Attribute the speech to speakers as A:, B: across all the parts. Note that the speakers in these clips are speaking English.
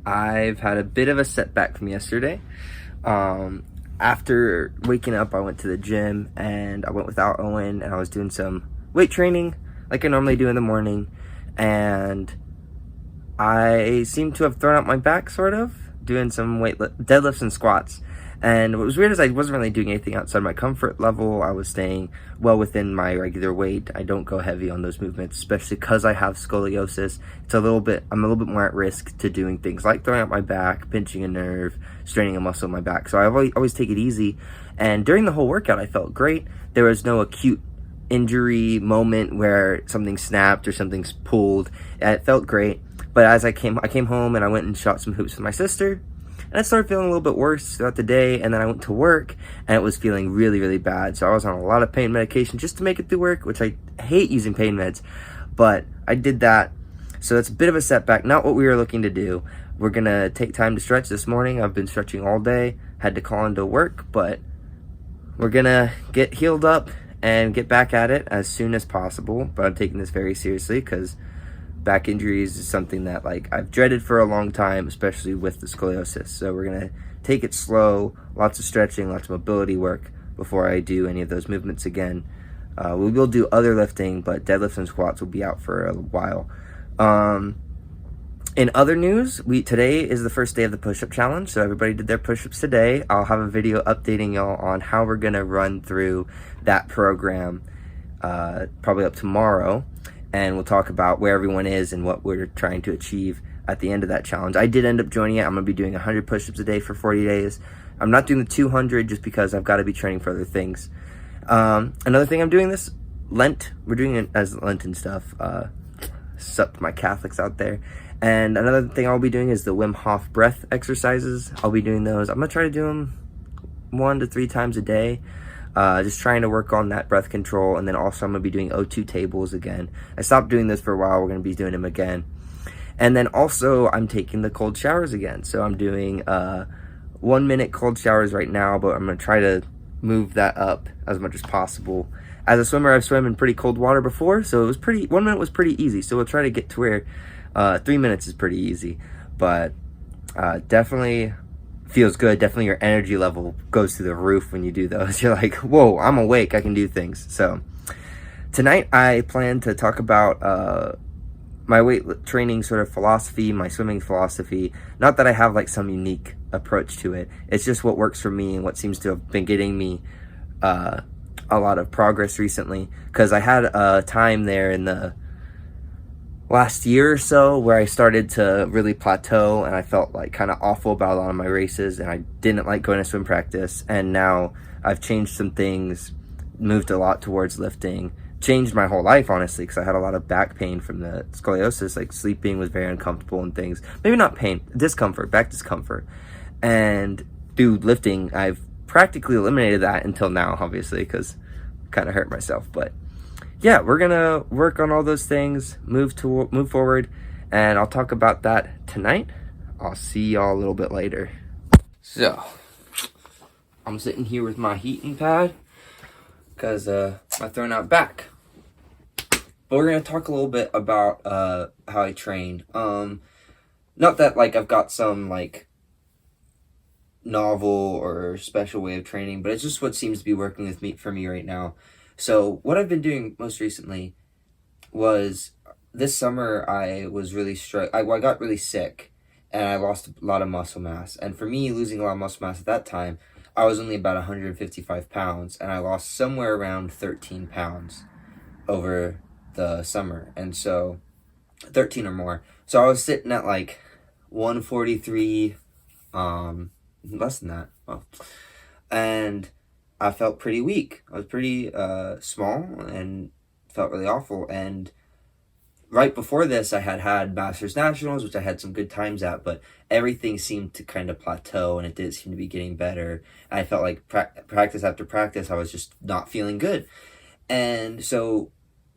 A: I've had a bit of a setback from yesterday. After waking up, I went to the gym and I went without Owen and I was doing some weight training like I normally do in the morning. And I seem to have thrown out my back, sort of, doing some deadlifts and squats. And what was weird is I wasn't really doing anything outside my comfort level. I was staying well within my regular weight. I don't go heavy on those movements, especially because I have scoliosis. I'm a little bit more at risk to doing things like throwing out my back, pinching a nerve, straining a muscle in my back. So I always take it easy. And during the whole workout, I felt great. There was no acute injury moment where something snapped or something's pulled. It felt great. But as I came home and I went and shot some hoops with my sister, and I started feeling a little bit worse throughout the day. And then I went to work and it was feeling really, really bad. So I was on a lot of pain medication just to make it through work, which I hate using pain meds, but I did that. So that's a bit of a setback, not what we were looking to do. We're gonna take time to stretch this morning. I've been stretching all day, had to call into work, but we're gonna get healed up and get back at it as soon as possible. But I'm taking this very seriously because back injuries is something that I've dreaded for a long time, especially with the scoliosis. So we're gonna take it slow, lots of stretching, lots of mobility work before I do any of those movements again. We will do other lifting, but deadlifts and squats will be out for a while. In other news, today is the first day of the push-up challenge, so everybody did their push-ups today. I'll have a video updating y'all on how we're gonna run through that program probably up tomorrow. And we'll talk about where everyone is and what we're trying to achieve at the end of that challenge. I did end up joining it. I'm going to be doing 100 push-ups a day for 40 days. I'm not doing the 200 just because I've got to be training for other things. Another thing I'm doing this Lent. We're doing it as Lenten stuff. Sup to my Catholics out there. And another thing I'll be doing is the Wim Hof breath exercises. I'll be doing those. I'm going to try to do them 1 to 3 times a day. Just trying to work on that breath control. And then also I'm going to be doing O2 tables again. I stopped doing this for a while. We're going to be doing them again. And then also I'm taking the cold showers again. So I'm doing 1-minute cold showers right now, but I'm going to try to move that up as much as possible. As a swimmer, I've swam in pretty cold water before, so it was 1 minute was pretty easy. So we'll try to get to where 3 minutes is pretty easy. But definitely feels good. Definitely your energy level goes through the roof when you do those. You're like, whoa, I'm awake, I can do things. So tonight I plan to talk about my weight training sort of philosophy, my swimming philosophy. Not that I have some unique approach to it. It's just what works for me and what seems to have been getting me a lot of progress recently. Because I had a time there in the last year or so where I started to really plateau and I felt kind of awful about a lot of my races and I didn't like going to swim practice. And now I've changed some things, moved a lot towards lifting, changed my whole life, honestly, because I had a lot of back pain from the scoliosis. Sleeping was very uncomfortable and things. Maybe not pain, discomfort, back discomfort. And through lifting, I've practically eliminated that until now, obviously, because I kind of hurt myself. But yeah, we're gonna work on all those things, move forward, and I'll talk about that tonight. I'll see y'all a little bit later. So, I'm sitting here with my heating pad because my thrown out back. But we're gonna talk a little bit about how I train. Not that I've got some novel or special way of training, but it's just what seems to be working for me right now. So what I've been doing most recently was this summer I was really I got really sick and I lost a lot of muscle mass. And for me, losing a lot of muscle mass at that time, I was only about 155 pounds and I lost somewhere around 13 pounds over the summer. And so 13 or more. So I was sitting at 143, less than that. Well, and I felt pretty weak. I was pretty small and felt really awful. And right before this, I had USMS Nationals, which I had some good times at, but everything seemed to kind of plateau and it didn't seem to be getting better. I felt like practice after practice, I was just not feeling good. And so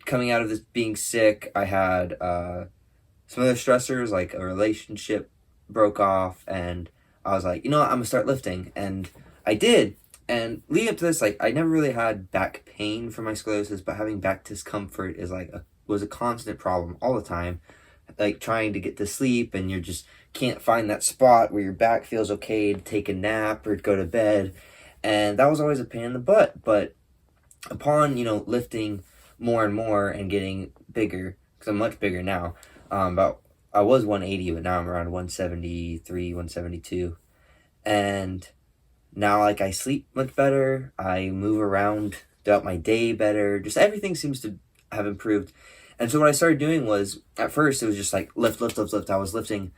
A: coming out of this being sick, I had some other stressors, like a relationship broke off, and I was like, I'm going to start lifting. And I did. And leading up to this, I never really had back pain from my scoliosis, but having back discomfort is was a constant problem all the time. like trying to get to sleep and you're just can't find that spot where your back feels okay to take a nap or go to bed. And that was always a pain in the butt. But upon, lifting more and more and getting bigger, because I'm much bigger now, about I was 180, but now I'm around 173, 172. And now, like, I sleep much better. I move around throughout my day better. Just everything seems to have improved. And so what I started doing was, at first, it was just like lift, lift, lift, lift. I was lifting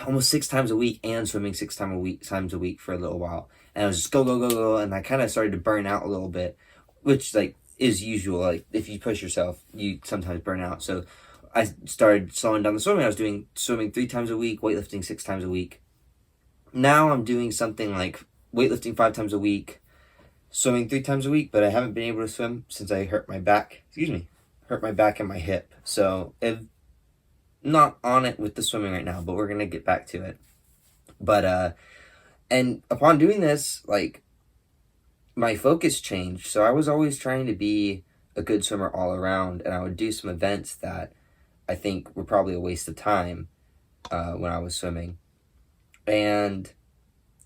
A: almost 6 times a week and swimming times a week for a little while. And I was just go, go, go, go. And I kind of started to burn out a little bit, which, like, is usual. Like, if you push yourself, you sometimes burn out. So I started slowing down the swimming. I was doing swimming 3 times a week, weightlifting 6 times a week. Now I'm doing something like weightlifting 5 times a week, swimming 3 times a week, but I haven't been able to swim since I hurt my back. Hurt my back and my hip. So I'm not on it with the swimming right now, but we're gonna get back to it. But and upon doing this, like, my focus changed. So I was always trying to be a good swimmer all around, and I would do some events that I think were probably a waste of time when I was swimming. And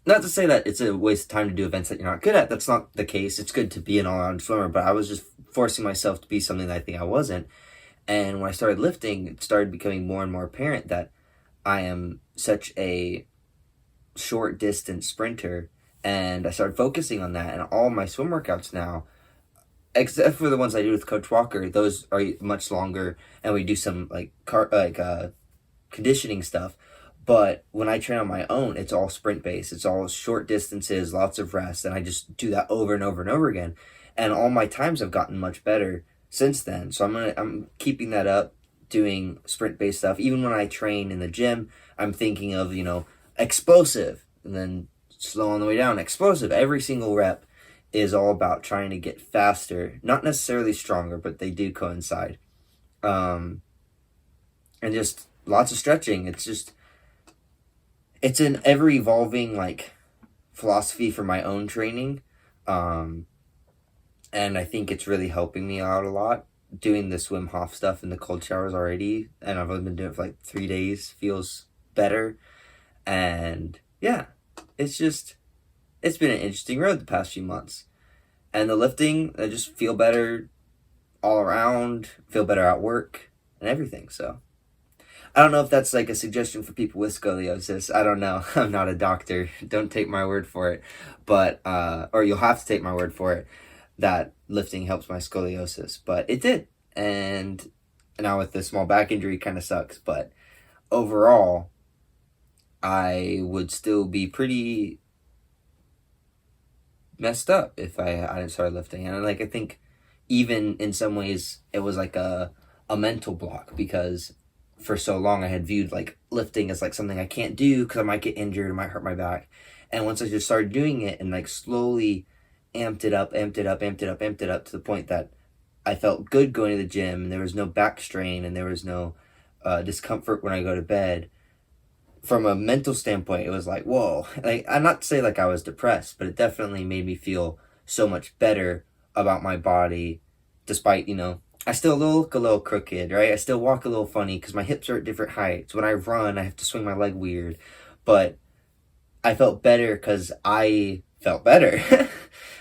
A: not to say that it's a waste of time to do events that you're not good at. That's not the case. It's good to be an all-around swimmer, but I was just forcing myself to be something that I think I wasn't. And when I started lifting, it started becoming more and more apparent that I am such a short distance sprinter. And I started focusing on that. And all my swim workouts now, except for the ones I do with Coach Walker, those are much longer. And we do some conditioning stuff. But when I train on my own, it's all sprint based. It's all short distances, lots of rest, and I just do that over and over and over again. And all my times have gotten much better since then. So I'm keeping that up, doing sprint based stuff. Even when I train in the gym, I'm thinking of, explosive, and then slow on the way down, explosive. Every single rep is all about trying to get faster, not necessarily stronger, but they do coincide. And just lots of stretching. It's an ever-evolving, like, philosophy for my own training. And I think it's really helping me out a lot. Doing the Wim Hof stuff in the cold showers already, and I've only been doing it for, like, 3 days, feels better. And, yeah, it's been an interesting road the past few months. And the lifting, I just feel better all around, feel better at work, and everything, so. I don't know if that's like a suggestion for people with scoliosis. I don't know. I'm not a doctor. Don't take my word for it. But, or you'll have to take my word for it, that lifting helps my scoliosis. But it did. And now with the small back injury, kind of sucks. But overall, I would still be pretty messed up if I didn't start lifting. And I think even in some ways, it was like a mental block, because for so long I had viewed like lifting as like something I can't do because I might get injured, it might hurt my back. And once I just started doing it and like slowly amped it up to the point that I felt good going to the gym, and there was no back strain, and there was no discomfort when I go to bed. From a mental standpoint, it was like, whoa. Like, I'm not to say like I was depressed, but it definitely made me feel so much better about my body, despite, I still look a little crooked, right? I still walk a little funny because my hips are at different heights. When I run, I have to swing my leg weird. But I felt better because I felt better.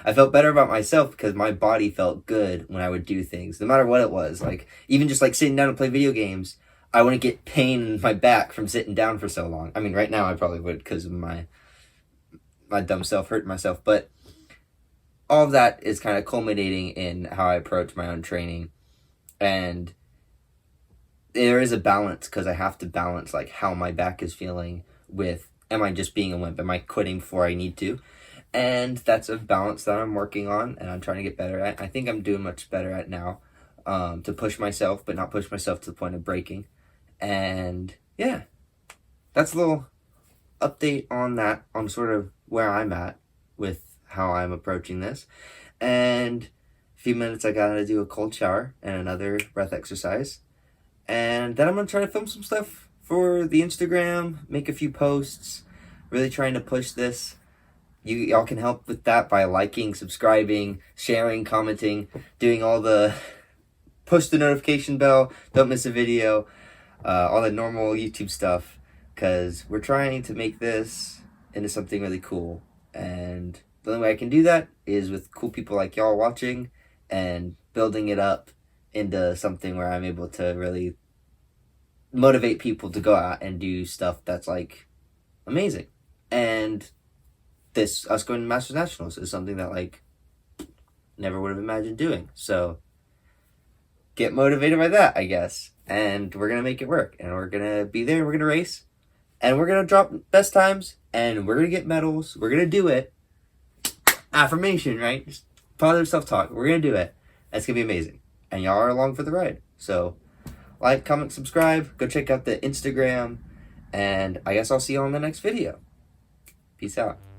A: I felt better about myself because my body felt good when I would do things, no matter what it was. Like, even just like sitting down and play video games, I wouldn't get pain in my back from sitting down for so long. I mean, right now I probably would because of my dumb self hurting myself. But all of that is kind of culminating in how I approach my own training. And there is a balance, because I have to balance like how my back is feeling with, am I just being a wimp? Am I quitting before I need to? And that's a balance that I'm working on and I'm trying to get better at. I think I'm doing much better at now, to push myself, but not push myself to the point of breaking. And yeah, that's a little update on that, on sort of where I'm at with how I'm approaching this. And few minutes I gotta do a cold shower and another breath exercise, and then I'm gonna try to film some stuff for the Instagram, make a few posts, really trying to push this. Y'all can help with that by liking, subscribing, sharing, commenting, doing all the push the notification bell, don't miss a video. all the normal YouTube stuff, because we're trying to make this into something really cool. And the only way I can do that is with cool people like y'all watching and building it up into something where I'm able to really motivate people to go out and do stuff that's like amazing. And this, us going to Masters Nationals, is something that like never would have imagined doing. So get motivated by that, I guess. And we're gonna make it work. And we're gonna be there, we're gonna race, and we're gonna drop best times, and we're gonna get medals. We're gonna do it. Affirmation, right? Just positive self-talk. We're gonna do it. It's gonna be amazing. And y'all are along for the ride. So like, comment, subscribe, go check out the Instagram, and I guess I'll see you on the next video. Peace out.